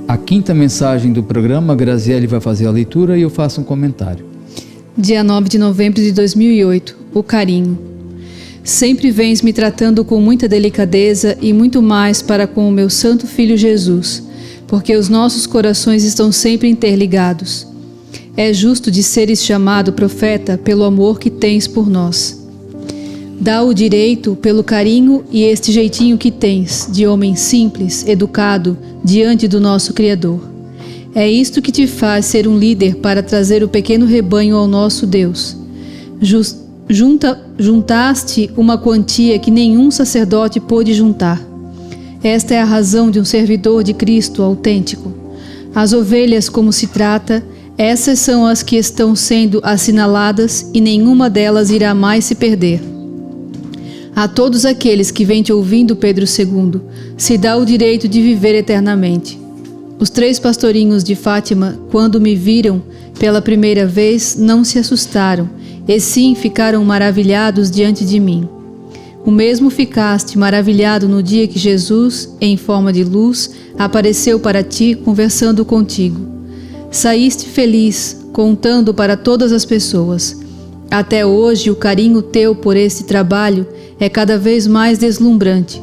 A quinta mensagem do programa, a Graziele vai fazer a leitura e eu faço um comentário. Dia 9 de novembro de 2008, o carinho. Sempre vens me tratando com muita delicadeza e muito mais para com o meu santo Filho Jesus, porque os nossos corações estão sempre interligados. É justo de seres chamado profeta pelo amor que tens por nós. Dá o direito pelo carinho e este jeitinho que tens, de homem simples, educado, diante do nosso Criador. É isto que te faz ser um líder para trazer o pequeno rebanho ao nosso Deus. Juntaste uma quantia que nenhum sacerdote pôde juntar. Esta é a razão de um servidor de Cristo autêntico. As ovelhas, como se trata, essas são as que estão sendo assinaladas e nenhuma delas irá mais se perder. A todos aqueles que vêm te ouvindo, Pedro II, se dá o direito de viver eternamente. Os 3 pastorinhos de Fátima, quando me viram pela primeira vez, não se assustaram, e sim ficaram maravilhados diante de mim. O mesmo ficaste maravilhado no dia que Jesus, em forma de luz, apareceu para ti, conversando contigo. Saíste feliz, contando para todas as pessoas. Até hoje, o carinho teu por este trabalho é cada vez mais deslumbrante.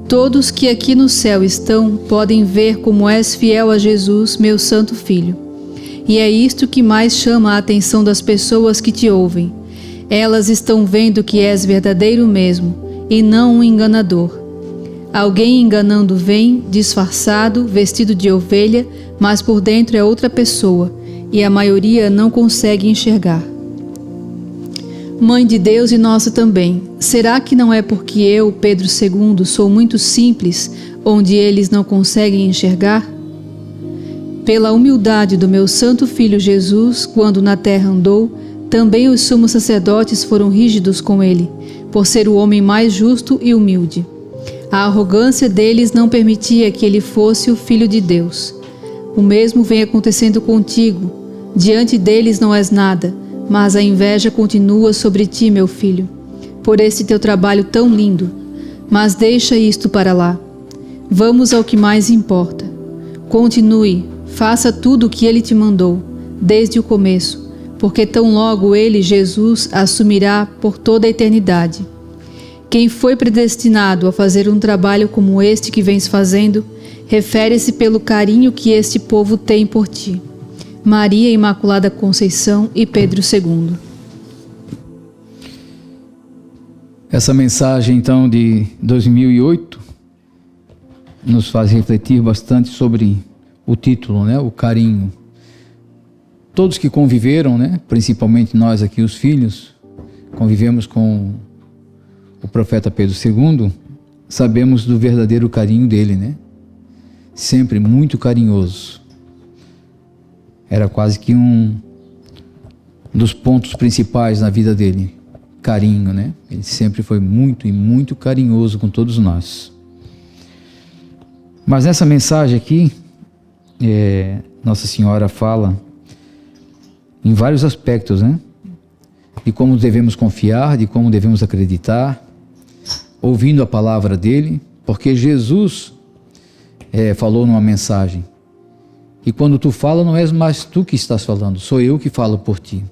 Todos que aqui no céu estão podem ver como és fiel a Jesus, meu santo Filho. E é isto que mais chama a atenção das pessoas que te ouvem. Elas estão vendo que és verdadeiro mesmo, e não um enganador. Alguém enganando vem, disfarçado, vestido de ovelha, mas por dentro é outra pessoa, e a maioria não consegue enxergar. Mãe de Deus e nossa também, será que não é porque eu, Pedro II, sou muito simples, onde eles não conseguem enxergar? Pela humildade do meu santo Filho Jesus, quando na terra andou, também os sumos sacerdotes foram rígidos com ele, por ser o homem mais justo e humilde. A arrogância deles não permitia que ele fosse o Filho de Deus. O mesmo vem acontecendo contigo. Diante deles não és nada, mas a inveja continua sobre ti, meu filho, por este teu trabalho tão lindo. Mas deixa isto para lá. Vamos ao que mais importa. Continue, faça tudo o que ele te mandou, desde o começo, porque tão logo ele, Jesus, assumirá por toda a eternidade. Quem foi predestinado a fazer um trabalho como este que vens fazendo, refere-se pelo carinho que este povo tem por ti. Maria Imaculada Conceição e Pedro II. Essa mensagem, então, de 2008, nos faz refletir bastante sobre o título, né? O carinho. Todos que conviveram, né? Principalmente nós aqui, os filhos, convivemos com o profeta Pedro II, sabemos do verdadeiro carinho dele, né? Sempre muito carinhoso. Era quase que um dos pontos principais na vida dele, carinho, né? Ele sempre foi muito e muito carinhoso com todos nós. Mas nessa mensagem aqui, Nossa Senhora fala em vários aspectos, né? De como devemos confiar, de como devemos acreditar, ouvindo a palavra dele, porque Jesus falou numa mensagem: e quando tu fala, não és mais tu que estás falando, sou eu que falo por ti.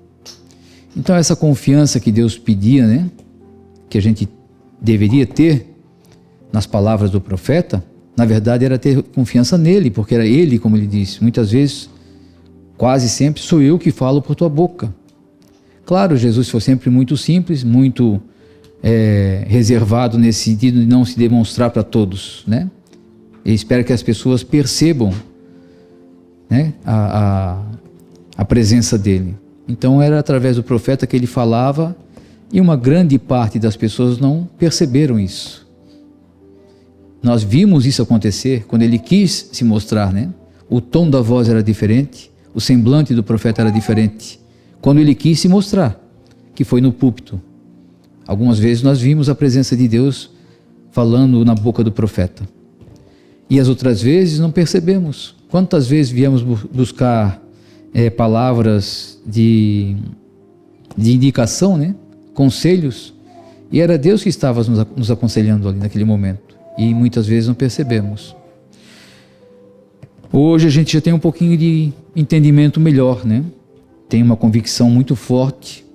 Então essa confiança que Deus pedia, né, que a gente deveria ter nas palavras do profeta, na verdade era ter confiança nele, porque era ele, como ele disse, muitas vezes, quase sempre, sou eu que falo por tua boca. Claro, Jesus foi sempre muito simples, muito reservado nesse sentido de não se demonstrar para todos, né? Ele espera que as pessoas percebam, né, a presença dele. Então era através do profeta que ele falava, e uma grande parte das pessoas não perceberam isso. Nós vimos isso acontecer quando ele quis se mostrar, né? O tom da voz era diferente, o semblante do profeta era diferente, quando ele quis se mostrar, que foi no púlpito. Algumas vezes nós vimos a presença de Deus falando na boca do profeta, e as outras vezes não percebemos. Quantas vezes viemos buscar palavras de indicação, né? Conselhos, e era Deus que estava nos aconselhando ali naquele momento, e muitas vezes não percebemos. Hoje a gente já tem um pouquinho de entendimento melhor, né? Tem uma convicção muito forte.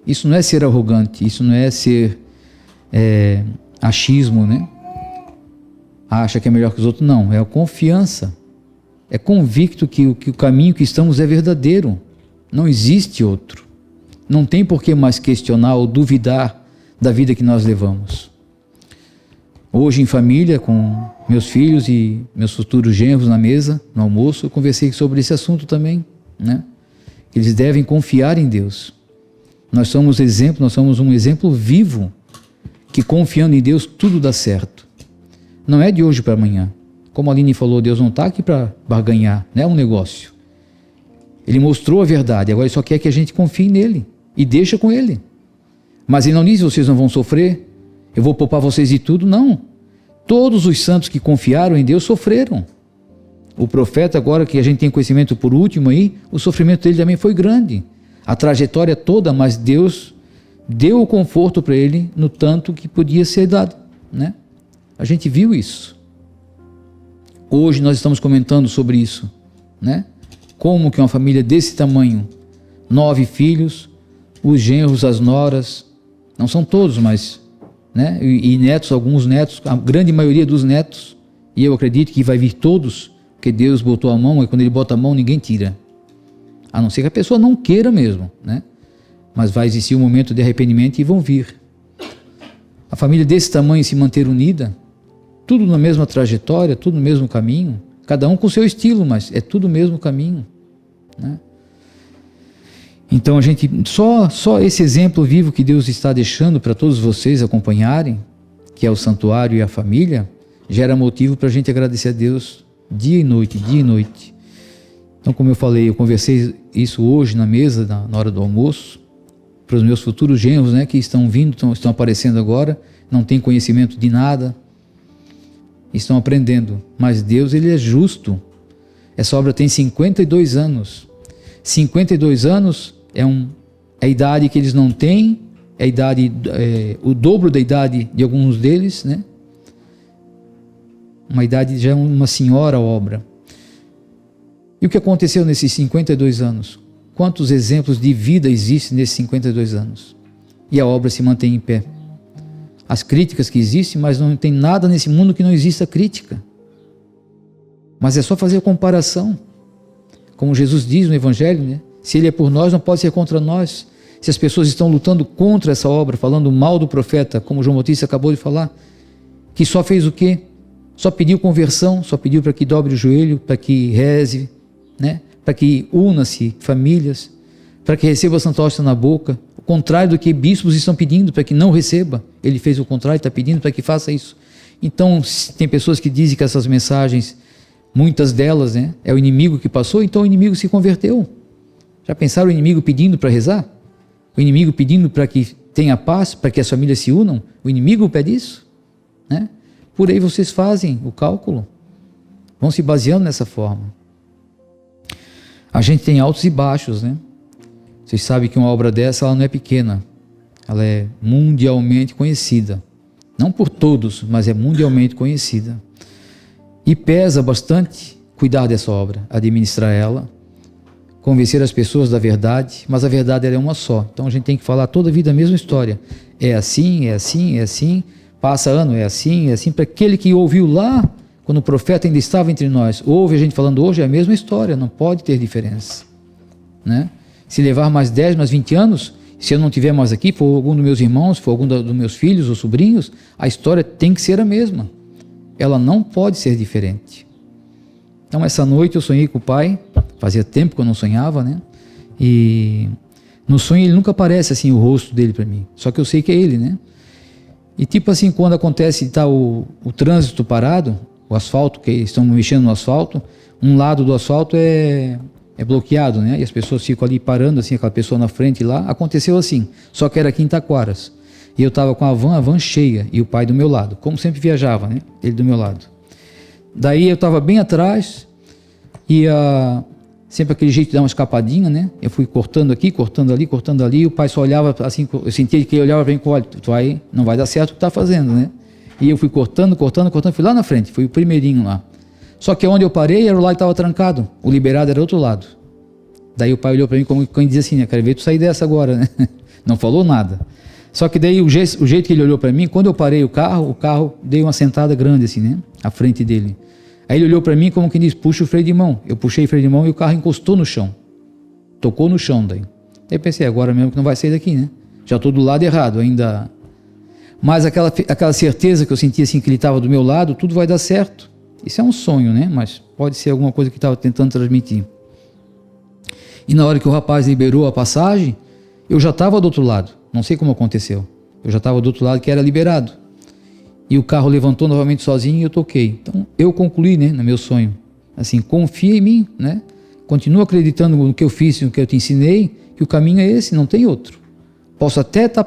Isso não é ser arrogante, isso não é ser achismo, né? Acha que é melhor que os outros. Não, é a confiança. É convicto que o caminho que estamos é verdadeiro. Não existe outro. Não tem por que mais questionar ou duvidar da vida que nós levamos. Hoje em família, com meus filhos e meus futuros genros na mesa, no almoço, eu conversei sobre esse assunto também, né? Eles devem confiar em Deus. Nós somos um exemplo vivo que confiando em Deus tudo dá certo. Não é de hoje para amanhã. Como a Aline falou, Deus não está aqui para barganhar, não é um negócio. Ele mostrou a verdade, agora ele só quer que a gente confie nele e deixa com ele. Mas ele não diz, vocês não vão sofrer, eu vou poupar vocês de tudo, não. Todos os santos que confiaram em Deus sofreram. O profeta, agora que a gente tem conhecimento por último aí, o sofrimento dele também foi grande. A trajetória toda, mas Deus deu o conforto para ele no tanto que podia ser dado, né? A gente viu isso. Hoje nós estamos comentando sobre isso, né? Como que uma família desse tamanho, 9 filhos, os genros, as noras, não são todos, mas, né? E netos, alguns netos, a grande maioria dos netos, e eu acredito que vai vir todos, porque Deus botou a mão, e quando ele bota a mão ninguém tira. A não ser que a pessoa não queira mesmo, né? Mas vai existir um momento de arrependimento e vão vir. A família desse tamanho se manter unida, tudo na mesma trajetória, tudo no mesmo caminho, cada um com o seu estilo, mas é tudo o mesmo caminho, né? Então a gente, só esse exemplo vivo que Deus está deixando para todos vocês acompanharem, que é o santuário e a família, gera motivo para a gente agradecer a Deus dia e noite, dia e noite. Então, como eu falei, eu conversei isso hoje na mesa, na hora do almoço, para os meus futuros genros, né, que estão vindo, estão aparecendo agora, não têm conhecimento de nada, estão aprendendo. Mas Deus, ele é justo. Essa obra tem 52 anos. 52 anos é a idade que eles não têm, é a idade, o dobro da idade de alguns deles, né? Uma idade, já é uma senhora obra. E o que aconteceu nesses 52 anos? Quantos exemplos de vida existem nesses 52 anos? E a obra se mantém em pé. As críticas que existem, mas não tem nada nesse mundo que não exista crítica. Mas é só fazer a comparação. Como Jesus diz no Evangelho, né? Se ele é por nós, não pode ser contra nós. Se as pessoas estão lutando contra essa obra, falando mal do profeta, como João Batista acabou de falar, que só fez o quê? Só pediu conversão, só pediu para que dobre o joelho, para que reze, né? Para que una-se famílias, para que receba a Santa Hóstia na boca. O contrário do que bispos estão pedindo, para que não receba. Ele fez o contrário, está pedindo para que faça isso. Então, tem pessoas que dizem que essas mensagens, muitas delas, né, é o inimigo que passou, então o inimigo se converteu. Já pensaram o inimigo pedindo para rezar? O inimigo pedindo para que tenha paz, para que as famílias se unam? O inimigo pede isso, né? Por aí vocês fazem o cálculo, vão se baseando nessa forma. A gente tem altos e baixos, né? Vocês sabem que uma obra dessa, ela não é pequena, ela é mundialmente conhecida. Não por todos, mas é mundialmente conhecida. E pesa bastante cuidar dessa obra, administrar ela, convencer as pessoas da verdade, mas a verdade ela é uma só. Então a gente tem que falar toda a vida a mesma história. É assim, é assim, é assim, passa ano, é assim, para aquele que ouviu lá, quando o profeta ainda estava entre nós, ouve a gente falando hoje, é a mesma história, não pode ter diferença, né? Se levar mais 10, mais 20 anos, se eu não estiver mais aqui, for algum dos meus irmãos, for algum dos meus filhos ou sobrinhos, a história tem que ser a mesma. Ela não pode ser diferente. Então essa noite eu sonhei com o pai, fazia tempo que eu não sonhava, né? E no sonho ele nunca aparece assim o rosto dele para mim, só que eu sei que é ele, né? E tipo assim, quando acontece, tá o trânsito parado, o asfalto, que estão mexendo no asfalto, um lado do asfalto é bloqueado, né? E as pessoas ficam ali parando, assim, aquela pessoa na frente lá. Aconteceu assim, só que era aqui em Taquaras. E eu estava com a van cheia, e o pai do meu lado, como sempre viajava, né? Ele do meu lado. Daí eu estava bem atrás, e sempre aquele jeito de dar uma escapadinha, né? Eu fui cortando aqui, cortando ali, cortando ali, e o pai só olhava assim, eu sentia que ele olhava para mim, olha, não vai dar certo o que está fazendo, né? E eu fui cortando, fui lá na frente, fui o primeirinho lá. Só que onde eu parei era o lado que estava trancado, o liberado era outro lado. Daí o pai olhou para mim como quem dizia assim, quero ver tu sair dessa agora, né? Não falou nada. Só que daí o jeito que ele olhou para mim, quando eu parei o carro deu uma sentada grande assim, né? À frente dele. Aí ele olhou para mim como quem diz, puxa o freio de mão. Eu puxei o freio de mão e o carro encostou no chão. Tocou no chão daí. Aí pensei, agora mesmo que não vai sair daqui, né? Já estou do lado errado ainda. Mas aquela certeza que eu sentia assim que ele estava do meu lado, tudo vai dar certo. Isso é um sonho, né? Mas pode ser alguma coisa que estava tentando transmitir. E na hora que o rapaz liberou a passagem, eu já estava do outro lado. Não sei como aconteceu. Eu já estava do outro lado que era liberado. E o carro levantou novamente sozinho e eu toquei. Então eu concluí, né, no meu sonho. Assim, confia em mim, né? Continua acreditando no que eu fiz, no que eu te ensinei, que o caminho é esse, não tem outro. Posso até estar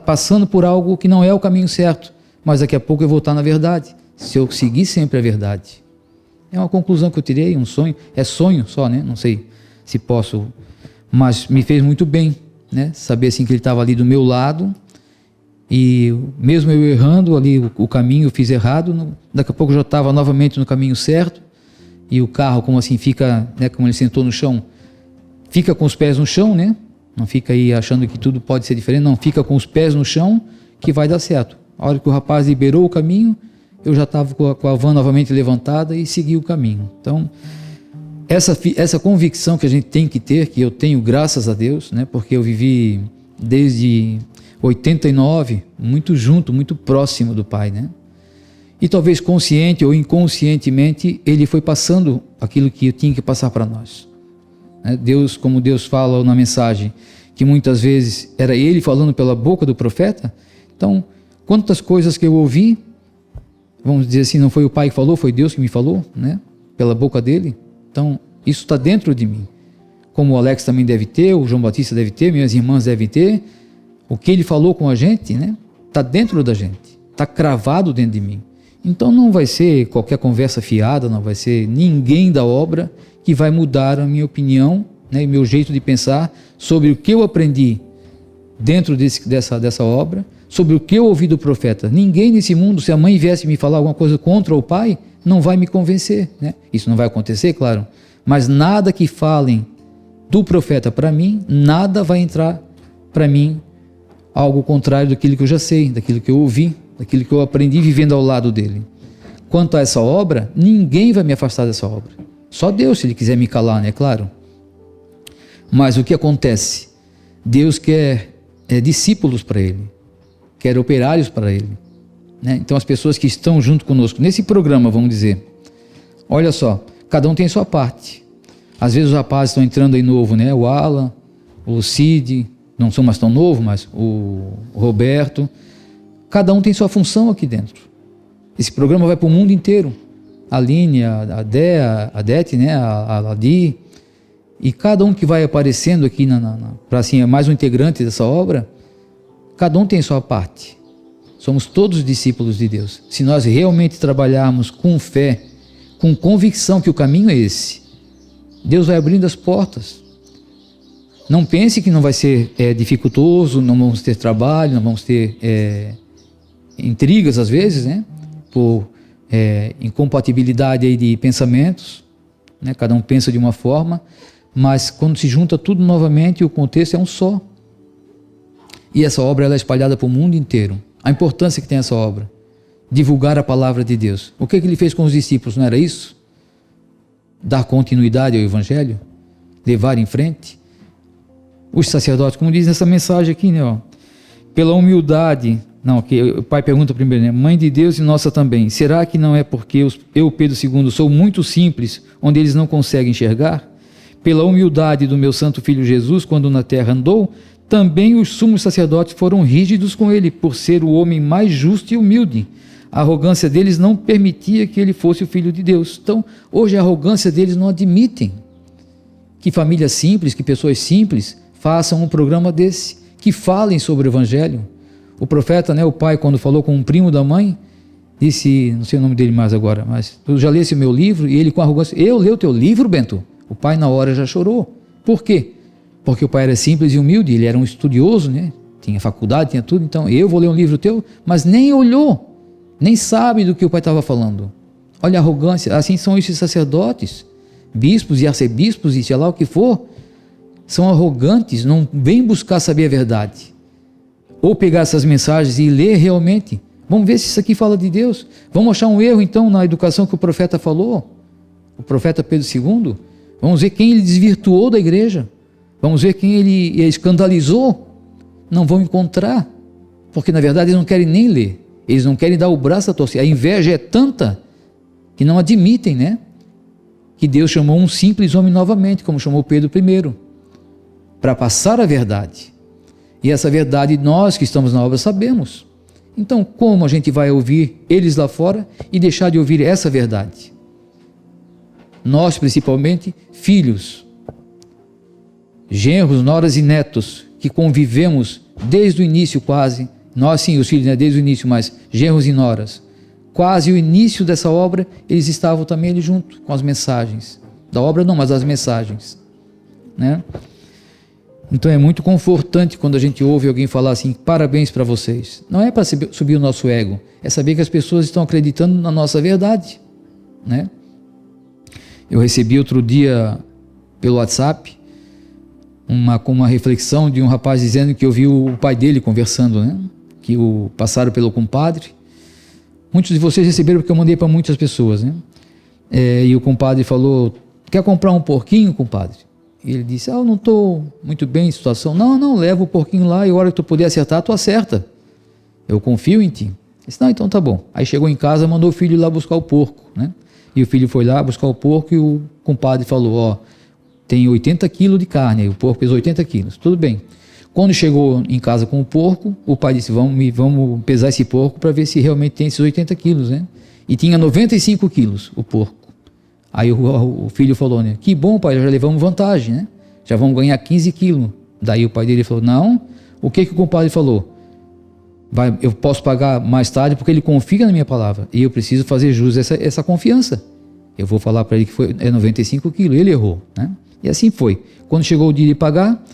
passando por algo que não é o caminho certo, mas daqui a pouco eu vou estar na verdade. Se eu seguir sempre a verdade. É uma conclusão que eu tirei, um sonho. É sonho só, né? Não sei se posso, mas me fez muito bem, né? Saber assim que ele estava ali do meu lado e mesmo eu errando ali o caminho, eu fiz errado, daqui a pouco eu já estava novamente no caminho certo e o carro como assim fica, né? Como ele sentou no chão, fica com os pés no chão, né? Não fica aí achando que tudo pode ser diferente, não, fica com os pés no chão que vai dar certo. A hora que o rapaz liberou o caminho, eu já estava com a van novamente levantada e segui o caminho. Então, essa convicção que a gente tem que ter, que eu tenho graças a Deus, né, porque eu vivi desde 89, muito junto, muito próximo do Pai, né? E talvez consciente ou inconscientemente, Ele foi passando aquilo que eu tinha que passar para nós. Deus, como Deus fala na mensagem, que muitas vezes era Ele falando pela boca do profeta, então, quantas coisas que eu ouvi, vamos dizer assim, não foi o Pai que falou, foi Deus que me falou, né? Pela boca dele. Então, isso está dentro de mim. Como o Alex também deve ter, o João Batista deve ter, minhas irmãs devem ter. O que ele falou com a gente, né? Está dentro da gente. Está cravado dentro de mim. Então, não vai ser qualquer conversa fiada, não vai ser ninguém da obra que vai mudar a minha opinião, né? E meu jeito de pensar sobre o que eu aprendi dentro dessa obra, sobre o que eu ouvi do profeta. Ninguém nesse mundo, se a mãe viesse me falar alguma coisa contra o pai, não vai me convencer, né? Isso não vai acontecer, claro, mas nada que falem do profeta para mim, nada vai entrar para mim algo contrário daquilo que eu já sei, daquilo que eu ouvi, daquilo que eu aprendi vivendo ao lado dele. Quanto a essa obra, ninguém vai me afastar dessa obra. Só Deus, se Ele quiser me calar, né? Claro. Mas o que acontece? Deus quer discípulos para Ele, quer operários para Ele. Né? Então as pessoas que estão junto conosco nesse programa, vamos dizer, olha só, cada um tem sua parte. Às vezes os rapazes estão entrando aí novo, né? O Alan, o Cid, não são mais tão novos, mas o Roberto, cada um tem sua função aqui dentro. Esse programa vai para o mundo inteiro. A Aline, a Dete, né? a Ladi, e cada um que vai aparecendo aqui para assim, é mais um integrante dessa obra, cada um tem sua parte. Somos todos discípulos de Deus. Se nós realmente trabalharmos com fé, com convicção que o caminho é esse, Deus vai abrindo as portas. Não pense que não vai ser dificultoso, não vamos ter trabalho, não vamos ter intrigas às vezes, né? Por incompatibilidade aí de pensamentos, né? Cada um pensa de uma forma, mas quando se junta tudo novamente, o contexto é um só. E essa obra ela é espalhada para o mundo inteiro. A importância que tem essa obra, divulgar a palavra de Deus. O que ele fez com os discípulos, não era isso? Dar continuidade ao Evangelho, levar em frente. Os sacerdotes, como diz nessa mensagem aqui, né, ó, pela humildade, não, que o pai pergunta primeiro, né, mãe de Deus e nossa também, será que não é porque eu, Pedro II, sou muito simples, onde eles não conseguem enxergar? Pela humildade do meu santo filho Jesus, quando na terra andou, também os sumos sacerdotes foram rígidos com ele, por ser o homem mais justo e humilde. A arrogância deles não permitia que ele fosse o Filho de Deus. Então, hoje a arrogância deles não admitem que famílias simples, que pessoas simples façam um programa desse, que falem sobre o Evangelho. O profeta, né, o pai, quando falou com um primo da mãe, disse, não sei o nome dele mais agora, mas tu já lesse o meu livro? E ele com arrogância, eu leio o teu livro, Bento? O pai na hora já chorou. Por quê? Porque o pai era simples e humilde, ele era um estudioso, né? Tinha faculdade, tinha tudo, então eu vou ler um livro teu, mas nem olhou, nem sabe do que o pai estava falando. Olha a arrogância. Assim são esses sacerdotes, bispos e arcebispos e sei lá o que for. São arrogantes, não vêm buscar saber a verdade. Ou pegar essas mensagens e ler realmente. Vamos ver se isso aqui fala de Deus. Vamos achar um erro então na educação que o profeta falou. O profeta Pedro II. Vamos ver quem ele desvirtuou da igreja. Vamos ver quem ele escandalizou. Não vão encontrar. Porque na verdade eles não querem nem ler. Eles não querem dar o braço a torcer. A inveja é tanta que não admitem, né? Que Deus chamou um simples homem novamente, como chamou Pedro I, para passar a verdade. E essa verdade nós que estamos na obra sabemos. Então como a gente vai ouvir eles lá fora e deixar de ouvir essa verdade? Nós principalmente, filhos, genros, noras e netos, que convivemos desde o início quase, nós sim, os filhos, né, desde o início, mas genros e noras, quase o início dessa obra, eles estavam também ali junto com as mensagens, da obra não, mas das mensagens, né? Então é muito confortante quando a gente ouve alguém falar assim, parabéns para vocês. Não é para subir o nosso ego, é saber que as pessoas estão acreditando na nossa verdade, né? Eu recebi outro dia pelo WhatsApp uma reflexão de um rapaz dizendo que ouviu o pai dele conversando, né? Que passaram pelo compadre. Muitos de vocês receberam porque eu mandei para muitas pessoas, né? E o compadre falou, quer comprar um porquinho, compadre? E ele disse, eu não estou muito bem em situação. Não, leva o porquinho lá e a hora que tu puder acertar, tu acerta. Eu confio em ti. Ele disse, não, então tá bom. Aí chegou em casa, mandou o filho lá buscar o porco, né? E o filho foi lá buscar o porco e o compadre falou, tem 80 quilos de carne, o porco pesou 80 quilos, tudo bem. Quando chegou em casa com o porco, o pai disse, vamos pesar esse porco para ver se realmente tem esses 80 quilos, né? E tinha 95 quilos o porco. Aí o filho falou, né? Que bom, pai, já levamos vantagem, né? Já vamos ganhar 15 quilos. Daí o pai dele falou, não, o que o compadre falou? Eu posso pagar mais tarde porque ele confia na minha palavra. E eu preciso fazer jus a essa confiança. Eu vou falar para ele que é 95 quilos. Ele errou, né? E assim foi. Quando chegou o dia de pagar,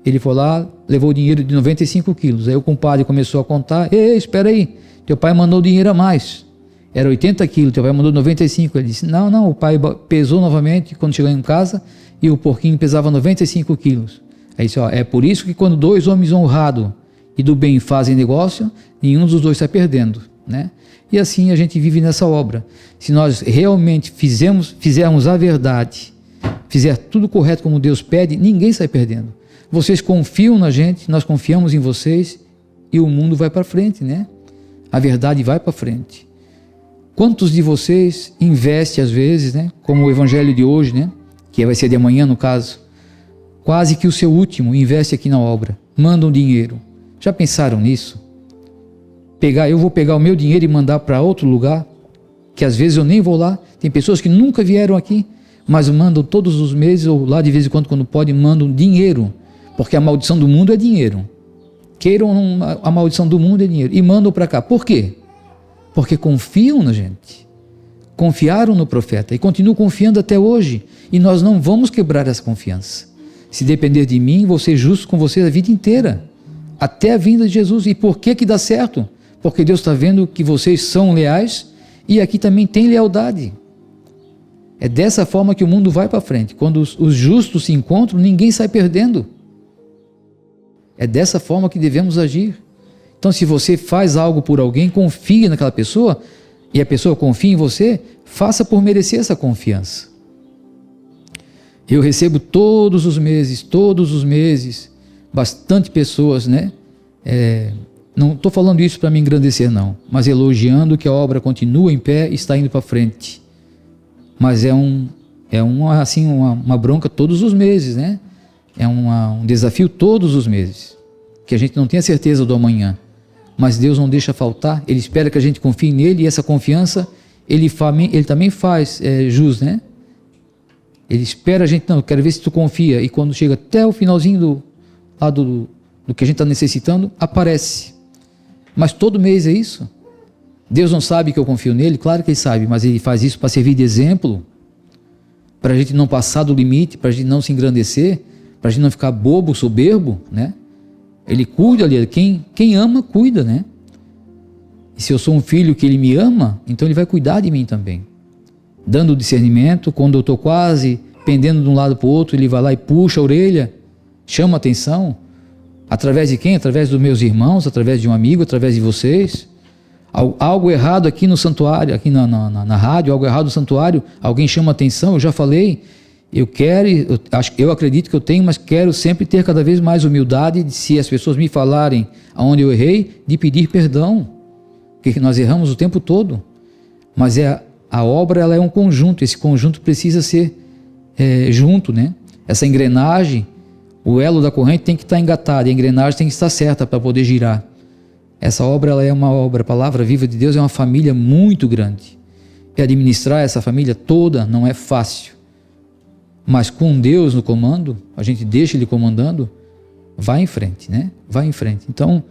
ele foi lá, levou o dinheiro de 95 quilos. Aí o compadre começou a contar. Ei, espera aí, teu pai mandou dinheiro a mais. Era 80 quilos, teu pai mandou 95. Ele disse, não, o pai pesou novamente quando chegou em casa e o porquinho pesava 95 quilos. Aí disse, é por isso que quando dois homens honrados e do bem fazem negócio, nenhum dos dois está perdendo, né? E assim a gente vive nessa obra. Se nós realmente fizermos a verdade, fizer tudo correto como Deus pede, ninguém sai perdendo. Vocês confiam na gente, nós confiamos em vocês e o mundo vai para frente, né? A verdade vai para frente. Quantos de vocês investem às vezes, né? Como o evangelho de hoje, né? Que vai ser de amanhã no caso. Quase que o seu último investe aqui na obra. Mandam dinheiro. Já pensaram nisso? Eu vou pegar o meu dinheiro e mandar para outro lugar, que às vezes eu nem vou lá. Tem pessoas que nunca vieram aqui, mas mandam todos os meses, ou lá de vez em quando podem, mandam dinheiro. Porque a maldição do mundo é dinheiro. Queiram ou não, a maldição do mundo é dinheiro. E mandam para cá. Por quê? Porque confiam na gente. Confiaram no profeta e continuam confiando até hoje. E nós não vamos quebrar essa confiança. Se depender de mim, vou ser justo com vocês a vida inteira. Até a vinda de Jesus. E por que dá certo? Porque Deus está vendo que vocês são leais e aqui também tem lealdade. É dessa forma que o mundo vai para frente. Quando os justos se encontram, ninguém sai perdendo. É dessa forma que devemos agir. Então, se você faz algo por alguém, confie naquela pessoa e a pessoa confia em você, faça por merecer essa confiança. Eu recebo todos os meses, bastante pessoas, né? Não estou falando isso para me engrandecer não, mas elogiando que a obra continua em pé e está indo para frente. Mas uma bronca todos os meses, né? É um desafio todos os meses, que a gente não tem a certeza do amanhã, mas Deus não deixa faltar. Ele espera que a gente confie nele e essa confiança ele também faz jus, né? Ele espera a gente, não, eu quero ver se tu confia, e quando chega até o finalzinho do que a gente está necessitando, aparece. Mas todo mês é isso? Deus não sabe que eu confio nele? Claro que ele sabe, mas ele faz isso para servir de exemplo, para a gente não passar do limite, para a gente não se engrandecer, para a gente não ficar bobo, soberbo, né? Ele cuida ali, quem ama, cuida, né? E se eu sou um filho que ele me ama, então ele vai cuidar de mim também. dando discernimento. Quando eu estou quase pendendo de um lado para o outro, ele vai lá e puxa a orelha, chama a atenção. Através de quem? Através dos meus irmãos, através de um amigo, através de vocês. Algo errado aqui no santuário, aqui na rádio, algo errado no santuário, alguém chama a atenção, eu já falei, eu acredito que eu tenho, mas quero sempre ter cada vez mais humildade de, se as pessoas me falarem aonde eu errei, de pedir perdão, porque nós erramos o tempo todo, mas a obra ela é um conjunto, esse conjunto precisa ser junto, né? Essa engrenagem, o elo da corrente tem que estar engatado, a engrenagem tem que estar certa para poder girar. Essa obra ela é uma obra, a palavra viva de Deus é uma família muito grande. E administrar essa família toda não é fácil. Mas com Deus no comando, a gente deixa Ele comandando, vai em frente, né? Vai em frente. Então,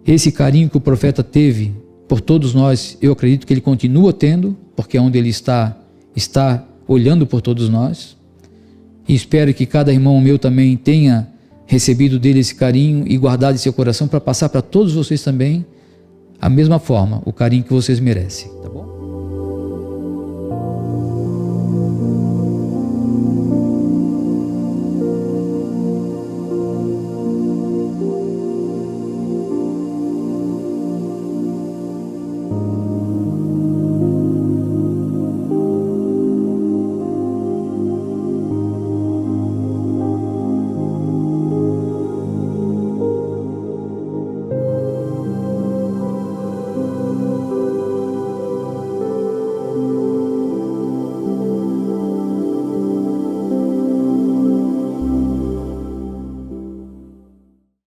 esse carinho que o profeta teve por todos nós, eu acredito que ele continua tendo, porque é onde ele está olhando por todos nós. E espero que cada irmão meu também tenha recebido dele esse carinho e guardado em seu coração para passar para todos vocês também a mesma forma, o carinho que vocês merecem, tá bom?